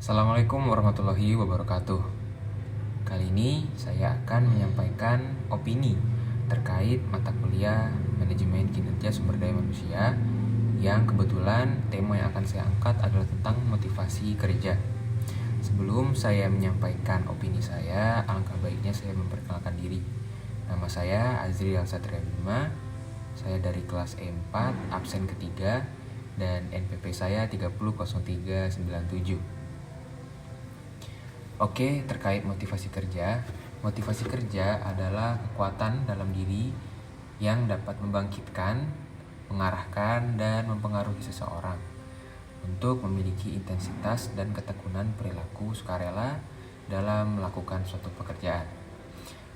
Assalamualaikum warahmatullahi wabarakatuh. Kali ini saya akan menyampaikan opini terkait mata kuliah Manajemen Kinerja Sumber Daya Manusia yang kebetulan tema yang akan saya angkat adalah tentang motivasi kerja. Sebelum saya menyampaikan opini saya, alangkah baiknya saya memperkenalkan diri. Nama saya Azriel Satria Bima. Saya dari kelas E4, absen ketiga, dan NPP saya 300397. Oke, terkait motivasi kerja. Motivasi kerja adalah kekuatan dalam diri yang dapat membangkitkan, mengarahkan, dan mempengaruhi seseorang untuk memiliki intensitas dan ketekunan perilaku sukarela dalam melakukan suatu pekerjaan.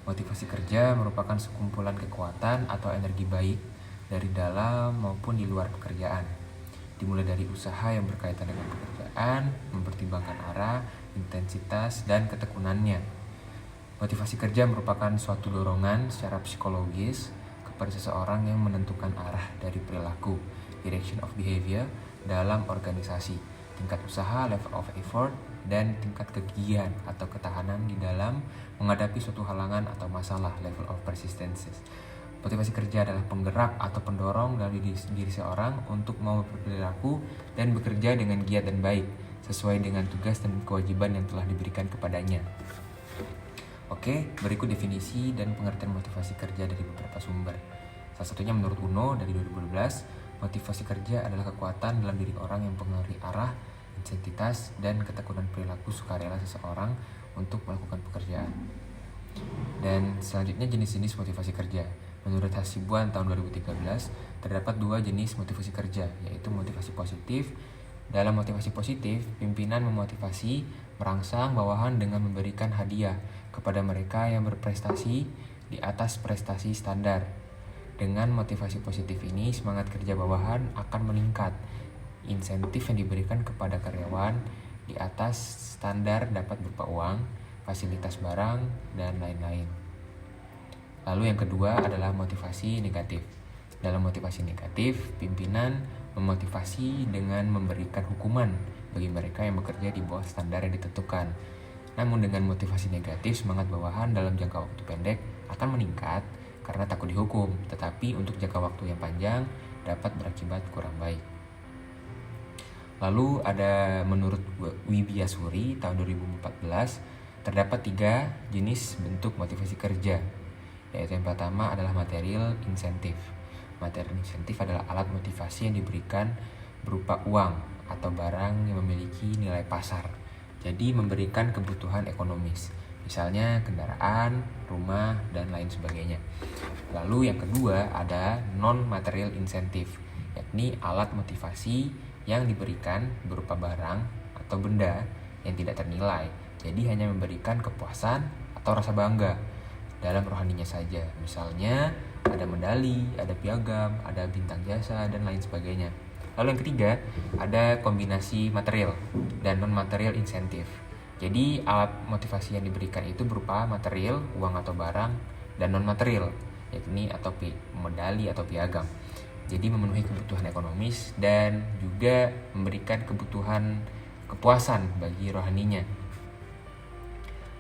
Motivasi kerja merupakan sekumpulan kekuatan atau energi baik dari dalam maupun di luar pekerjaan. Dimulai dari usaha yang berkaitan dengan pekerjaan, mempertimbangkan arah, intensitas, dan ketekunannya. Motivasi kerja merupakan suatu dorongan secara psikologis kepada seseorang yang menentukan arah dari perilaku, direction of behavior, dalam organisasi, tingkat usaha, level of effort, dan tingkat kegigihan atau ketahanan di dalam menghadapi suatu halangan atau masalah, level of persistences. Motivasi kerja adalah penggerak atau pendorong dalam diri seorang untuk mau berperilaku dan bekerja dengan giat dan baik, sesuai dengan tugas dan kewajiban yang telah diberikan kepadanya. Oke, berikut definisi dan pengertian motivasi kerja dari beberapa sumber. Salah satunya menurut UNO dari 2012, motivasi kerja adalah kekuatan dalam diri orang yang mempengaruhi arah, intensitas, dan ketekunan perilaku sukarela seseorang untuk melakukan pekerjaan. Dan selanjutnya jenis-jenis motivasi kerja. Menurut Hasibuan tahun 2013, terdapat 2 jenis motivasi kerja, yaitu motivasi positif. Dalam motivasi positif, pimpinan memotivasi merangsang bawahan dengan memberikan hadiah kepada mereka yang berprestasi di atas prestasi standar. Dengan motivasi positif ini, semangat kerja bawahan akan meningkat. Insentif yang diberikan kepada karyawan di atas standar dapat berupa uang, fasilitas barang, dan lain-lain. Lalu yang kedua adalah motivasi negatif. Dalam motivasi negatif, pimpinan memotivasi dengan memberikan hukuman bagi mereka yang bekerja di bawah standar yang ditentukan. Namun dengan motivasi negatif, semangat bawahan dalam jangka waktu pendek akan meningkat karena takut dihukum, tetapi untuk jangka waktu yang panjang dapat berakibat kurang baik. Lalu ada menurut Wibiasuri tahun 2014, terdapat 3 jenis bentuk motivasi kerja, yaitu yang pertama adalah material insentif. Material insentif adalah alat motivasi yang diberikan berupa uang atau barang yang memiliki nilai pasar, jadi memberikan kebutuhan ekonomis, misalnya kendaraan, rumah, dan lain sebagainya. Lalu yang kedua ada non-material insentif, yakni alat motivasi yang diberikan berupa barang atau benda yang tidak ternilai, jadi hanya memberikan kepuasan atau rasa bangga dalam rohaninya saja. Misalnya ada medali, ada piagam, ada bintang jasa, dan lain sebagainya. Lalu yang ketiga ada kombinasi material dan non-material insentif. Jadi alat motivasi yang diberikan itu berupa material, uang atau barang, dan non-material, yakni atau medali atau piagam. Jadi memenuhi kebutuhan ekonomis dan juga memberikan kebutuhan kepuasan bagi rohaninya.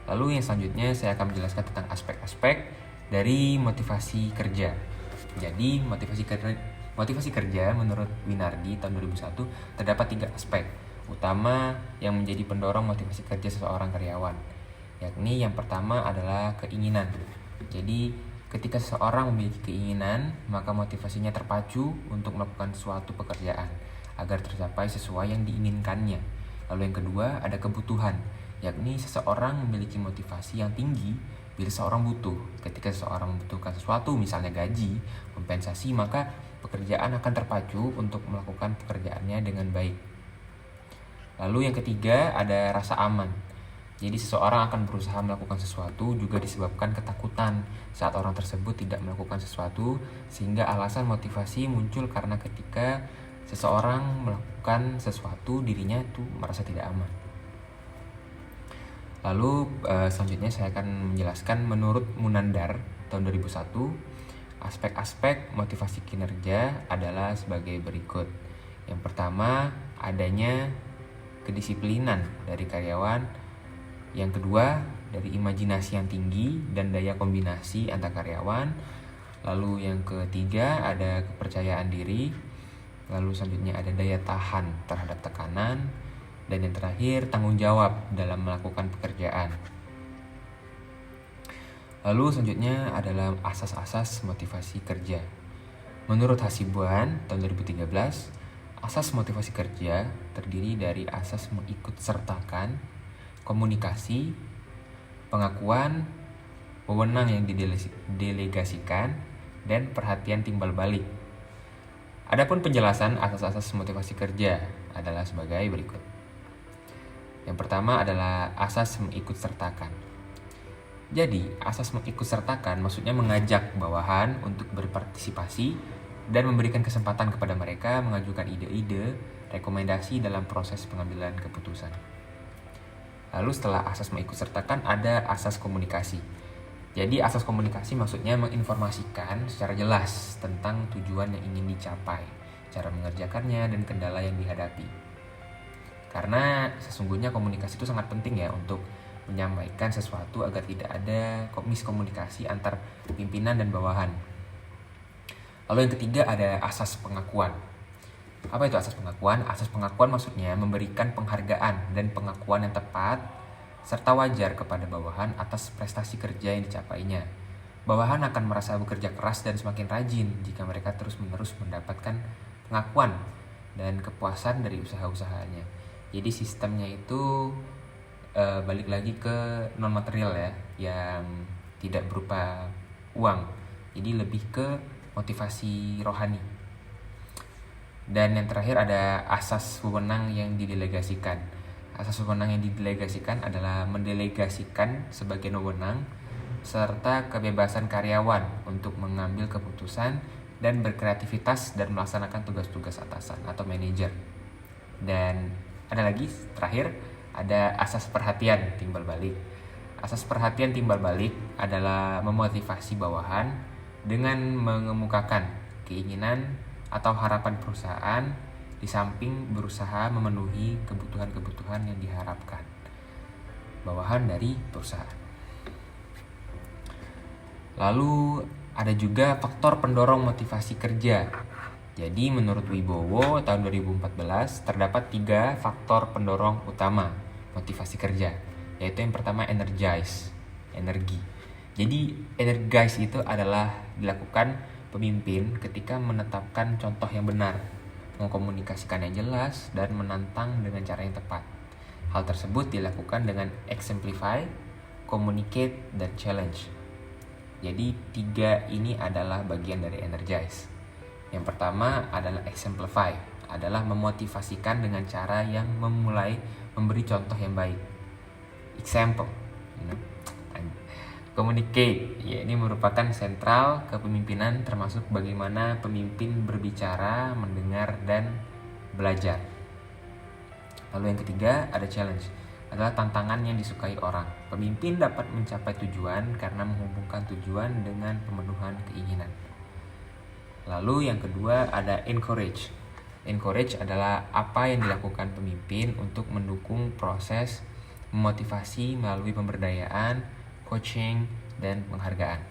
Lalu yang selanjutnya saya akan menjelaskan tentang aspek-aspek dari motivasi kerja. Jadi motivasi kerja menurut Winardi tahun 2001 terdapat 3 aspek utama yang menjadi pendorong motivasi kerja seseorang karyawan, yakni yang pertama adalah keinginan. Jadi ketika seseorang memiliki keinginan, maka motivasinya terpacu untuk melakukan suatu pekerjaan agar tercapai sesuai yang diinginkannya. Lalu yang kedua ada kebutuhan, yakni seseorang memiliki motivasi yang tinggi bila seseorang butuh. Ketika seseorang membutuhkan sesuatu, misalnya gaji, kompensasi, maka pekerjaan akan terpacu untuk melakukan pekerjaannya dengan baik. Lalu yang ketiga ada rasa aman. Jadi seseorang akan berusaha melakukan sesuatu juga disebabkan ketakutan saat orang tersebut tidak melakukan sesuatu, sehingga alasan motivasi muncul karena ketika seseorang melakukan sesuatu dirinya tuh merasa tidak aman. Lalu selanjutnya saya akan menjelaskan menurut Munandar tahun 2001, aspek-aspek motivasi kinerja adalah sebagai berikut. Yang pertama adanya kedisiplinan dari karyawan. Yang kedua, dari imajinasi yang tinggi dan daya kombinasi antar karyawan. Lalu yang ketiga ada kepercayaan diri. Lalu selanjutnya ada daya tahan terhadap tekanan. Dan yang terakhir, tanggung jawab dalam melakukan pekerjaan. Lalu selanjutnya adalah asas-asas motivasi kerja. Menurut Hasibuan tahun 2013, asas motivasi kerja terdiri dari asas mengikut sertakan, komunikasi, pengakuan, wewenang yang didelegasikan, dan perhatian timbal balik. Adapun penjelasan asas-asas motivasi kerja adalah sebagai berikut. Yang pertama adalah asas mengikut sertakan. Jadi, asas mengikut sertakan maksudnya mengajak bawahan untuk berpartisipasi dan memberikan kesempatan kepada mereka mengajukan ide-ide, rekomendasi dalam proses pengambilan keputusan. Lalu setelah asas mengikut sertakan ada asas komunikasi. Jadi asas komunikasi maksudnya menginformasikan secara jelas tentang tujuan yang ingin dicapai, cara mengerjakannya, dan kendala yang dihadapi. Karena sesungguhnya komunikasi itu sangat penting ya untuk menyampaikan sesuatu agar tidak ada miskomunikasi antar pimpinan dan bawahan. Lalu yang ketiga ada asas pengakuan. Apa itu asas pengakuan? Asas pengakuan maksudnya memberikan penghargaan dan pengakuan yang tepat serta wajar kepada bawahan atas prestasi kerja yang dicapainya. Bawahan akan merasa bekerja keras dan semakin rajin jika mereka terus-menerus mendapatkan pengakuan dan kepuasan dari usaha-usahanya. Jadi sistemnya itu balik lagi ke non material ya, yang tidak berupa uang. Jadi lebih ke motivasi rohani. Dan yang terakhir ada asas wewenang yang didelegasikan. Asas wewenang yang didelegasikan adalah mendelegasikan sebagian wewenang serta kebebasan karyawan untuk mengambil keputusan dan berkreativitas dan melaksanakan tugas-tugas atasan atau manajer. Dan ada lagi terakhir ada asas perhatian timbal balik. Asas perhatian timbal balik adalah memotivasi bawahan dengan mengemukakan keinginan atau harapan perusahaan di samping berusaha memenuhi kebutuhan-kebutuhan yang diharapkan bawahan dari perusahaan. Lalu ada juga faktor pendorong motivasi kerja. Jadi menurut Wibowo tahun 2014 terdapat 3 faktor pendorong utama motivasi kerja, yaitu yang pertama energize, energi. Jadi energize itu adalah dilakukan pemimpin ketika menetapkan contoh yang benar, mengkomunikasikan yang jelas, dan menantang dengan cara yang tepat. Hal tersebut dilakukan dengan exemplify, communicate, dan challenge. Jadi 3 ini adalah bagian dari energize. Yang pertama adalah exemplify, adalah memotivasikan dengan cara yang memulai memberi contoh yang baik. Example, communicate, ya ini merupakan sentral kepemimpinan termasuk bagaimana pemimpin berbicara, mendengar, dan belajar. Lalu yang ketiga ada challenge, adalah tantangan yang disukai orang. Pemimpin dapat mencapai tujuan karena menghubungkan tujuan dengan pemenuhan keinginan. Lalu yang kedua ada encourage. Encourage adalah apa yang dilakukan pemimpin untuk mendukung proses memotivasi melalui pemberdayaan, coaching, dan penghargaan.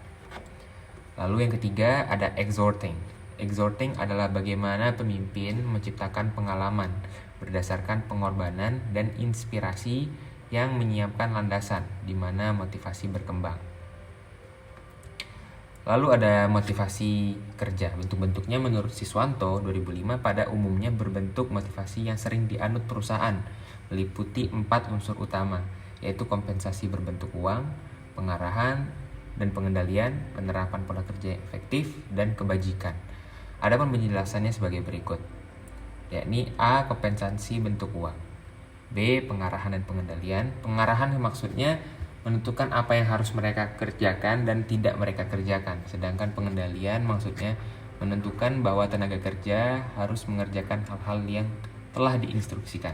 Lalu yang ketiga ada exhorting. Exhorting adalah bagaimana pemimpin menciptakan pengalaman berdasarkan pengorbanan dan inspirasi yang menyiapkan landasan di mana motivasi berkembang. Lalu ada motivasi kerja. Bentuk-bentuknya menurut Siswanto 2005 pada umumnya berbentuk motivasi yang sering dianut perusahaan, meliputi 4 unsur utama, yaitu kompensasi berbentuk uang, pengarahan dan pengendalian, penerapan pola kerja yang efektif, dan kebajikan. Adapun penjelasannya sebagai berikut, yakni A. Kompensasi bentuk uang, B. Pengarahan dan pengendalian. Pengarahan maksudnya menentukan apa yang harus mereka kerjakan dan tidak mereka kerjakan. Sedangkan pengendalian maksudnya menentukan bahwa tenaga kerja harus mengerjakan hal-hal yang telah diinstruksikan.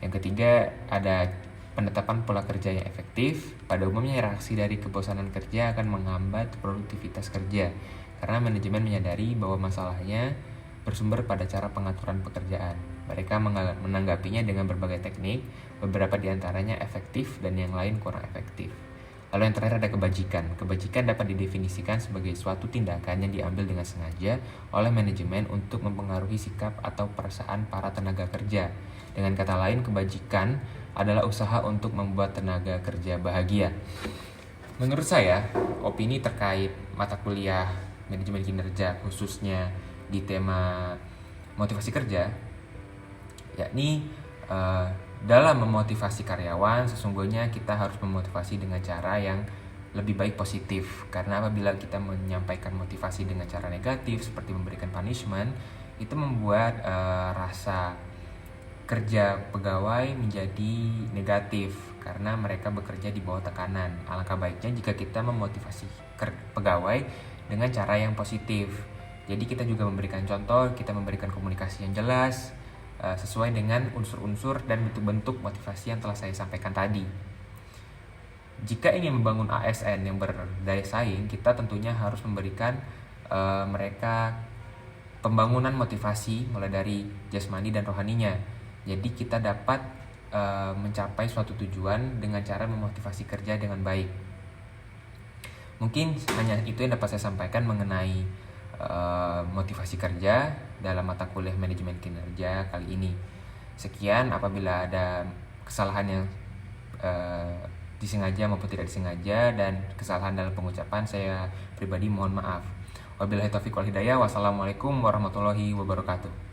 Yang ketiga ada penetapan pola kerja yang efektif. Pada umumnya reaksi dari kebosanan kerja akan menghambat produktivitas kerja karena manajemen menyadari bahwa masalahnya bersumber pada cara pengaturan pekerjaan. Mereka menanggapinya dengan berbagai teknik, beberapa diantaranya efektif dan yang lain kurang efektif. Lalu yang terakhir ada kebajikan. Kebajikan dapat didefinisikan sebagai suatu tindakan yang diambil dengan sengaja oleh manajemen untuk mempengaruhi sikap atau perasaan para tenaga kerja. Dengan kata lain, kebajikan adalah usaha untuk membuat tenaga kerja bahagia. Menurut saya, opini terkait mata kuliah manajemen kinerja khususnya di tema motivasi kerja, yakni dalam memotivasi karyawan, sesungguhnya kita harus memotivasi dengan cara yang lebih baik positif. Karena apabila kita menyampaikan motivasi dengan cara negatif seperti memberikan punishment, itu membuat rasa kerja pegawai menjadi negatif karena mereka bekerja di bawah tekanan. Alangkah baiknya jika kita memotivasi pegawai dengan cara yang positif. Jadi kita juga memberikan contoh, kita memberikan komunikasi yang jelas, sesuai dengan unsur-unsur dan bentuk-bentuk motivasi yang telah saya sampaikan tadi. Jika ingin membangun ASN yang berdaya saing, kita tentunya harus memberikan mereka pembangunan motivasi mulai dari jasmani dan rohaninya. Jadi kita dapat mencapai suatu tujuan dengan cara memotivasi kerja dengan baik. Mungkin hanya itu yang dapat saya sampaikan mengenai motivasi kerja dalam mata kuliah manajemen kinerja kali ini. Sekian, apabila ada kesalahan yang disengaja maupun tidak disengaja dan kesalahan dalam pengucapan, saya pribadi mohon maaf. Wabillahi taufiq wal hidayah. Wassalamualaikum warahmatullahi wabarakatuh.